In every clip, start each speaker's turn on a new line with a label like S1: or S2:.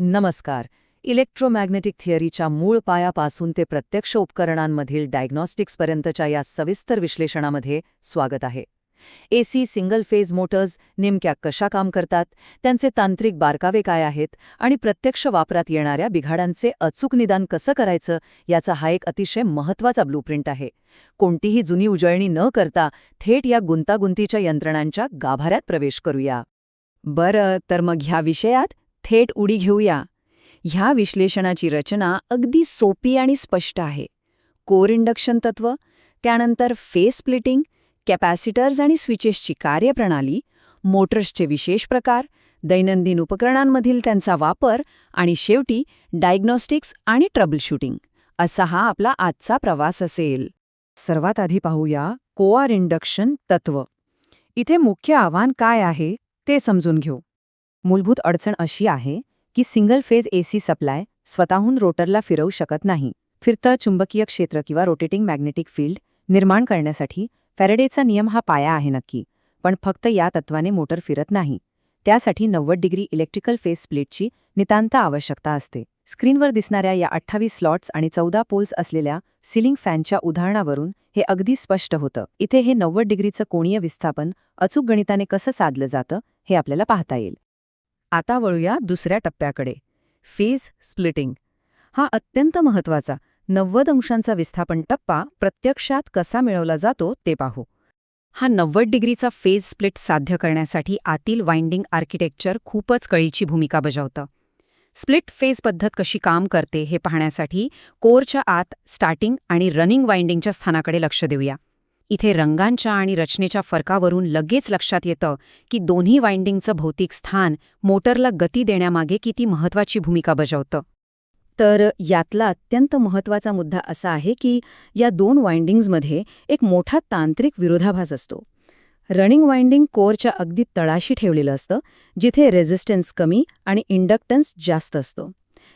S1: नमस्कार. इलेक्ट्रोमॅग्नेटिक थिअरीच्या मूळ पायापासून ते प्रत्यक्ष उपकरणांमधील डायग्नॉस्टिक्सपर्यंतच्या या सविस्तर विश्लेषणामध्ये स्वागत आहे. एसी सिंगल फेज मोटर्स नेमक्या कशा काम करतात, त्यांचे तांत्रिक बारकावे काय आहेत आणि प्रत्यक्ष वापरात येणाऱ्या बिघाडांचे अचूक निदान कसं करायचं याचा हा एक अतिशय महत्त्वाचा ब्लूप्रिंट आहे. कोणतीही जुनी उजळणी न करता थेट या गुंतागुंतीच्या यंत्रणांच्या गाभाऱ्यात प्रवेश करूया.
S2: बरं, तर मग ह्या विषयात थेट उडी घेऊया. ह्या विश्लेषणाची रचना अगदी सोपी आणि स्पष्ट आहे. कोर इंडक्शन तत्त्व, त्यानंतर फेज स्प्लिटिंग, कॅपॅसिटर्स आणि स्विचेसची कार्यप्रणाली, मोटर्सचे विशेष प्रकार, दैनंदिन उपकरणांमधील त्यांचा वापर आणि शेवटी डायग्नॉस्टिक्स आणि ट्रबलशूटिंग असा हा आपला आजचा प्रवास असेल.
S1: सर्वात आधी पाहूया कोर इंडक्शन तत्त्व. इथे मुख्य आव्हान काय आहे ते समजून घेऊ. मूलभूत अडचण अशी आहे की सिंगल फेज एसी सप्लाय स्वतःहून रोटरला फिरवू शकत नाही. फिरतं चुंबकीय क्षेत्र किंवा रोटेटिंग मॅग्नेटिक फील्ड निर्माण करण्यासाठी फॅरेडेचा नियम हा पाया आहे नक्की, पण फक्त या तत्वाने मोटर फिरत नाही. त्यासाठी 90 डिग्री इलेक्ट्रिकल फेज स्प्लिटची नितांत आवश्यकता असते. स्क्रीनवर दिसणाऱ्या या 28 स्लॉट्स आणि 14 पोल्स असलेल्या सिलिंग फॅनच्या उदाहरणावरून हे अगदी स्पष्ट होतं. इथे हे 90 डिग्रीचं कोणीय विस्थापन अचूक गणिताने कसं साधलं जातं हे आपल्याला पाहता येईल.
S2: आता वळूया दुसऱ्या टप्प्याकडे, फेज स्प्लिटिंग. हा अत्यंत महत्त्वाचा 90 अंशांचा विस्थापन टप्पा प्रत्यक्षात कसा मिळवला जातो ते पाहू. हा 90 डिग्रीचा फेज स्प्लिट साध्य करण्यासाठी आतील वाइंडिंग आर्किटेक्चर खूपच कळीची भूमिका बजावतं. स्प्लिट फेज पद्धत कशी काम करते हे पाहण्यासाठी कोरच्या आत स्टार्टिंग आणि रनिंग वाइंडिंगच्या स्थानाकडे लक्ष देऊया. इथे रंगांच्या आणि रचनेच्या फरकावरून लगेच लक्षात येतं की दोन्ही वाइंडिंगचं भौतिक स्थान मोटरला गती देण्यामागे किती महत्त्वाची भूमिका बजावतं. तर यातला अत्यंत महत्त्वाचा मुद्दा असा आहे की या दोन वाइंडिंग्जमध्ये एक मोठा तांत्रिक विरोधाभास असतो. रनिंग वाइंडिंग कोरच्या अगदी तळाशी ठेवलेलं असतं, जिथे रेझिस्टन्स कमी आणि इंडक्टन्स जास्त असतो.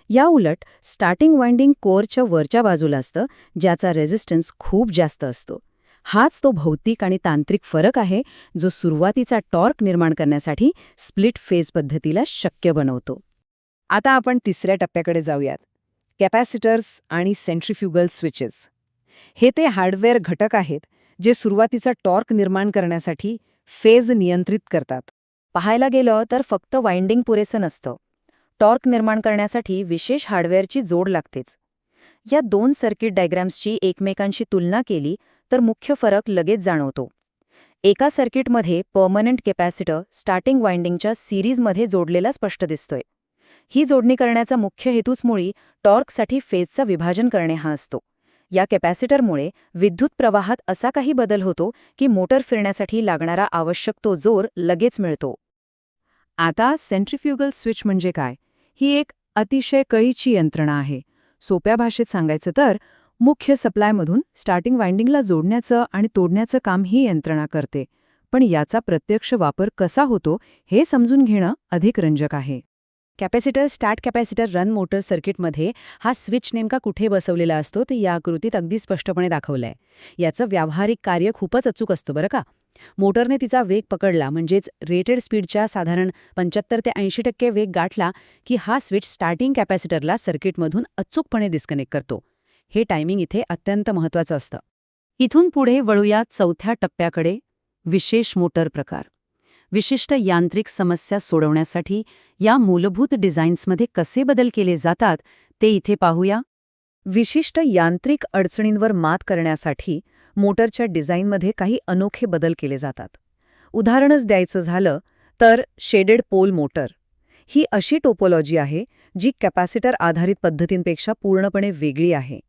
S2: या उलट स्टार्टिंग वाइंडिंग कोरच्या वरच्या बाजूला असतं, ज्याचा रेझिस्टन्स खूप जास्त असतो. हाच तो भौतिक आणि तांत्रिक फरक आहे जो सुरुवातीचा टॉर्क निर्माण करण्यासाठी स्प्लिट फेज पद्धतीला शक्य बनवतो. आता आपण तिसऱ्या टप्प्याकडे जाऊयात, कॅपॅसिटर्स आणि सेंट्रिफ्युगल स्विचेस. हे ते हार्डवेअर घटक आहेत जे सुरुवातीचा टॉर्क निर्माण करण्यासाठी फेज नियंत्रित करतात. पाहायला गेलं तर फक्त वाइंडिंग पुरेसं नसतं. टॉर्क निर्माण करण्यासाठी विशेष हार्डवेअरची जोड लागतेच. या दोन सर्किट डायग्रॅम्सची एकमेकांशी तुलना केली तर मुख्य फरक लगेच जाणवतो. एका सर्किटमध्ये पर्मनंट कॅपॅसिटर स्टार्टिंग वाइंडिंगच्या सिरीजमध्ये जोडलेला स्पष्ट दिसतोय. ही जोडणी करण्याचा मुख्य हेतूच मुळी टॉर्कसाठी फेजचं विभाजन करणे हा असतो. या कॅपॅसिटरमुळे विद्युत प्रवाहात असा काही बदल होतो की मोटर फिरण्यासाठी लागणारा आवश्यक तो जोर लगेच मिळतो. आता सेंट्रिफ्युगल स्विच म्हणजे काय? ही एक अतिशय कळीची यंत्रणा आहे. सोप्या भाषेत सांगायचं तर मुख्य सप्लायमधून स्टार्टिंग वाइंडिंगला जोडण्याचं आणि तोडण्याचं काम ही यंत्रणा करते. पण याचा प्रत्यक्ष वापर कसा होतो हे समजून घेणं अधिक रंजक आहे. Capacitor start capacitor run motor सर्किटमध्ये हा स्विच नेमका कुठे बसवलेला असतो ते या आकृतीत अगदी स्पष्टपणे दाखवलंय. याचं व्यावहारिक कार्य खूपच अचूक असतो बरं का. मोटरने तिचा वेग पकडला, म्हणजेच रेटेड स्पीडच्या साधारण 75 ते 80% वेग गाठला की हा स्विच स्टार्टिंग कॅपॅसिटरला सर्किटमधून अचूकपणे डिस्कनेक्ट करतो. हे टायमिंग इथे अत्यंत महत्त्वाचं असतं.
S1: इथून पुढे वळूया चौथ्या टप्प्याकडे, विशेष मोटर प्रकार. विशिष्ट यांत्रिक समस्या सोडवण्यासाठी या मूलभूत डिझाईन्समध्ये कसे बदल केले जातात ते इथे पाहूया.
S2: विशिष्ट यांत्रिक अडचणींवर मात करण्यासाठी मोटरच्या डिझाईनमध्ये काही अनोखे बदल केले जातात. उदाहरणच द्यायचं झालं तर शेडेड पोल मोटर. ही अशी टोपोलॉजी आहे जी कॅपॅसिटर आधारित पद्धतींपेक्षा पूर्णपणे वेगळी आहे.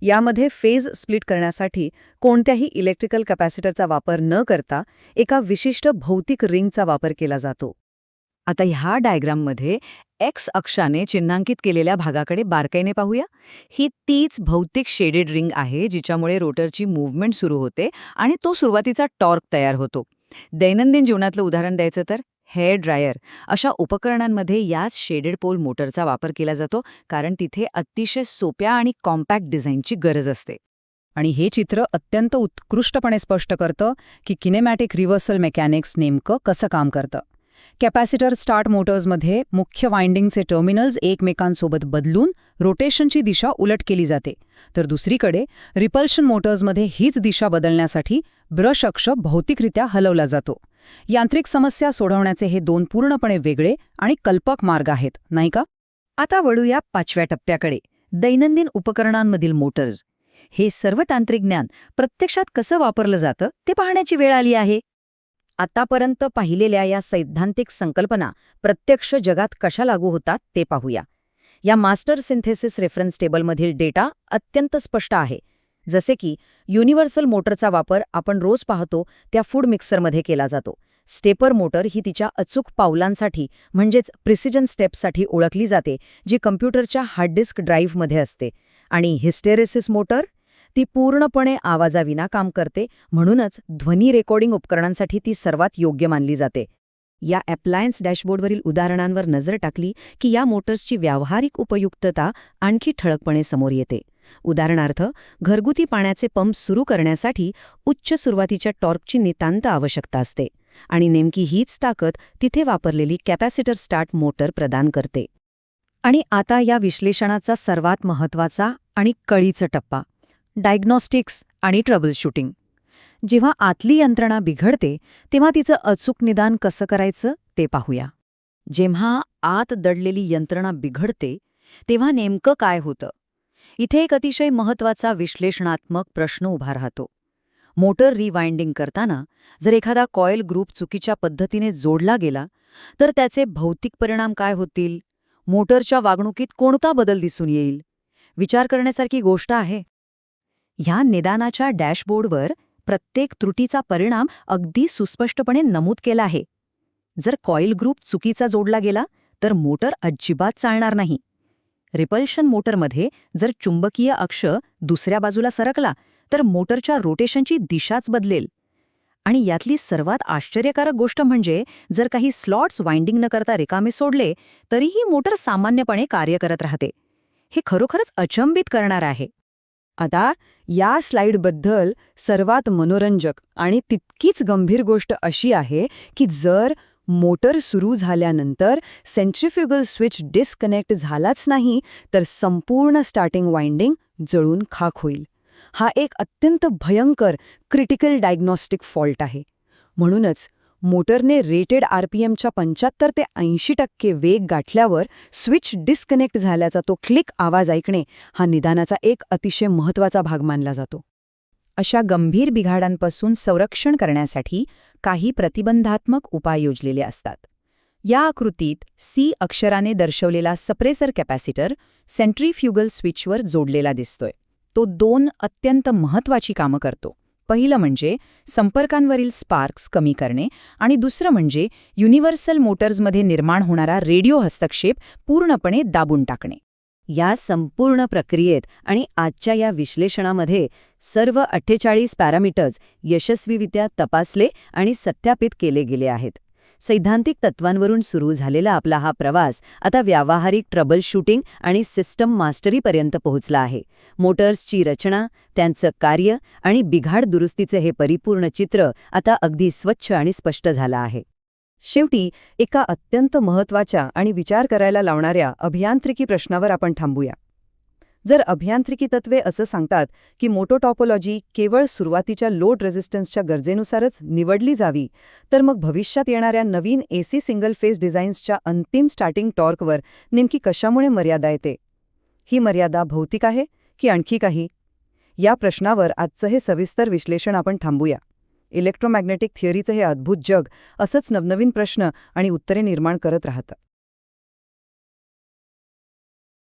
S2: यामध्ये फेज स्प्लिट करण्यासाठी कोणत्याही इलेक्ट्रिकल कॅपॅसिटरचा वापर न करता एका विशिष्ट भौतिक रिंगचा वापर केला जातो. आता ह्या डायग्राममध्ये एक्स अक्षाने चिन्हांकित केलेल्या भागाकडे बारकाईने पाहूया. ही तीच भौतिक शेडेड रिंग आहे जिच्यामुळे रोटरची मूव्हमेंट सुरू होते आणि तो सुरुवातीचा टॉर्क तयार होतो. दैनंदिन जीवनातलं उदाहरण द्यायचं तर हेअर ड्रायर अशा उपकरणांमध्ये याच शेडेड पोल मोटरचा वापर केला जातो, कारण तिथे अतिशय सोप्या आणि कॉम्पॅक्ट डिझाईनची गरज असते. आणि हे चित्र अत्यंत उत्कृष्टपणे स्पष्ट करतं की किनेमॅटिक रिव्हर्सल मेकॅनिक्स नेमकं कसं काम करतं. कॅपॅसिटर स्टार्ट मोटर्समध्ये मुख्य वाइंडिंगचे टर्मिनल्स एकमेकांसोबत बदलून रोटेशनची दिशा उलट केली जाते, तर दुसरीकडे रिपल्शन मोटर्समध्ये हीच दिशा बदलण्यासाठी ब्रश अक्ष भौतिकरित्या हलवला जातो. यांत्रिक समस्या सोडवण्याचे हे दोन पूर्णपणे वेगळे आणि कल्पक मार्ग आहेत, नाही का?
S1: आता वळूया 5व्या टप्प्याकडे, दैनंदिन उपकरणांमधील मोटर्स. हे सर्व तांत्रिक ज्ञान प्रत्यक्षात कसं वापरलं जातं ते पाहण्याची वेळ आली आहे. आतापर्यंत पाहिलेल्या या सैद्धांतिक संकल्पना प्रत्यक्ष जगात कशा लागू होतात ते पाहूया. या मास्टर सिंथेसिस रेफरन्स टेबलमधील डेटा अत्यंत स्पष्ट आहे. जसे की युनिव्हर्सल मोटरचा वापर आपण रोज पाहतो त्या फूड मिक्सरमध्ये केला जातो. स्टेपर मोटर ही तिच्या अचूक पावलांसाठी म्हणजेच प्रिसिजन स्टेप्ससाठी ओळखली जाते, जी कम्प्युटरच्या हार्ड डिस्क ड्राईव्हमध्ये असते. आणि हिस्टेरेसिस मोटर ती पूर्णपणे आवाजाविना काम करते, म्हणूनच ध्वनी रेकॉर्डिंग उपकरणांसाठी ती सर्वात योग्य मानली जाते. या अप्लायन्स डॅशबोर्डवरील उदाहरणांवर नजर टाकली की या मोटर्सची व्यावहारिक उपयुक्तता आणखी ठळकपणे समोर येते. उदाहरणार्थ, घरगुती पाण्याचे पंप सुरू करण्यासाठी उच्च सुरुवातीच्या टॉर्कची नितांत आवश्यकता असते, आणि नेमकी हीच ताकद तिथे वापरलेली कॅपॅसिटर स्टार्ट मोटर प्रदान करते. आणि आता या विश्लेषणाचा सर्वात महत्त्वाचा आणि कळीचा टप्पा, डायग्नॉस्टिक्स आणि ट्रबल शूटिंग. जेव्हा आतली यंत्रणा बिघडते तेव्हा तिचं अचूक निदान कसं करायचं ते पाहूया. जेव्हा आत दडलेली यंत्रणा बिघडते तेव्हा नेमकं काय होतं? इथे एक अतिशय महत्त्वाचा विश्लेषणात्मक प्रश्न उभा राहतो. मोटर रिवाइंडिंग करताना जर एखादा कॉईल ग्रुप चुकीच्या पद्धतीने जोडला गेला तर त्याचे भौतिक परिणाम काय होतील? मोटरच्या वागणुकीत कोणता बदल दिसून येईल? विचार करण्यासारखी गोष्ट आहे. ह्या निदानाच्या डॅशबोर्डवर प्रत्येक त्रुटीचा परिणाम अगदी सुस्पष्टपणे नमूद केला आहे. जर कॉईल ग्रुप चुकीचा जोडला गेला तर मोटर अजिबात चालणार नाही. रिपल्शन मोटरमध्ये जर चुंबकीय अक्ष दुसऱ्या बाजूला सरकला तर मोटरच्या रोटेशनची दिशाच बदलेल. आणि यातली सर्वात आश्चर्यकारक गोष्ट म्हणजे जर काही स्लॉट्स वाइंडिंग न करता रिकामे सोडले तरीही मोटर सामान्यपणे कार्य करत राहते. हे खरोखरच अचंबित करणार आहे. आता या स्लाइडबद्दल सर्वात मनोरंजक आणि तितकीच गंभीर गोष्ट अशी आहे की जर मोटर सुरू झाल्यानंतर सेंट्रिफ्युगल स्विच डिस्कनेक्ट झालाच नाही तर संपूर्ण स्टार्टिंग वाइंडिंग जळून खाक होईल. हा एक अत्यंत भयंकर क्रिटिकल डायग्नॉस्टिक फॉल्ट आहे. म्हणूनच मोटरने रेटेड आरपीएमच्या 75 ते 80% वेग गाठल्यावर स्विच डिस्कनेक्ट झाल्याचा तो क्लिक आवाज ऐकणे हा निदानाचा एक अतिशय महत्त्वाचा भाग मानला जातो. अशा गंभीर बिघाडांपासून संरक्षण करण्यासाठी काही प्रतिबंधात्मक उपाय योजलेले असतात. या आकृतीत सी अक्षराने दर्शवलेला सप्रेसर कॅपॅसिटर सेंट्रिफ्युगल स्विचवर जोडलेला दिसतोय. तो 2 अत्यंत महत्त्वाची कामं करतो. पहिलं म्हणजे संपर्कांवरील स्पार्क्स कमी करणे आणि दुसरं म्हणजे युनिव्हर्सल मोटर्समध्ये निर्माण होणारा रेडिओ हस्तक्षेप पूर्णपणे दाबून टाकणे. या संपूर्ण प्रक्रियेत आणि आजच्या या विश्लेषणामध्ये सर्व 48 पॅरामीटर्स यशस्वीरित्या तपासले आणि सत्यापित केले गेले आहेत. सैद्धांतिक तत्वांवरून सुरू झालेला आपला हा प्रवास आता व्यावहारिक ट्रबल शूटिंग आणि सिस्टम मास्टरीपर्यंत पोहोचला आहे. मोटर्सची रचना, त्यांचं कार्य आणि बिघाड दुरुस्तीचे हे परिपूर्ण चित्र आता अगदी स्वच्छ आणि स्पष्ट झालं आहे. शेवटी एका अत्यंत महत्त्वाच्या आणि विचार करायला लावणाऱ्या अभियांत्रिकी प्रश्नावर आपण थांबूया. जर अभियांत्रिकी तत्वे असं सांगतात की मोटोटॉपोलॉजी केवळ सुरुवातीच्या लोड रेझिस्टन्सच्या गरजेनुसारच निवडली जावी, तर मग भविष्यात येणाऱ्या नवीन एसी सिंगल फेज डिझाईन्सच्या अंतिम स्टार्टिंग टॉर्कवर नेमकी कशामुळे मर्यादा येते? ही मर्यादा भौतिक आहे की आणखी काही? या प्रश्नावर आजचं हे सविस्तर विश्लेषण आपण थांबूया. इलेक्ट्रोमॅग्नेटिक थिअरीचं हे अद्भुत जग असंच नवनवीन प्रश्न आणि उत्तरे निर्माण करत राहतं.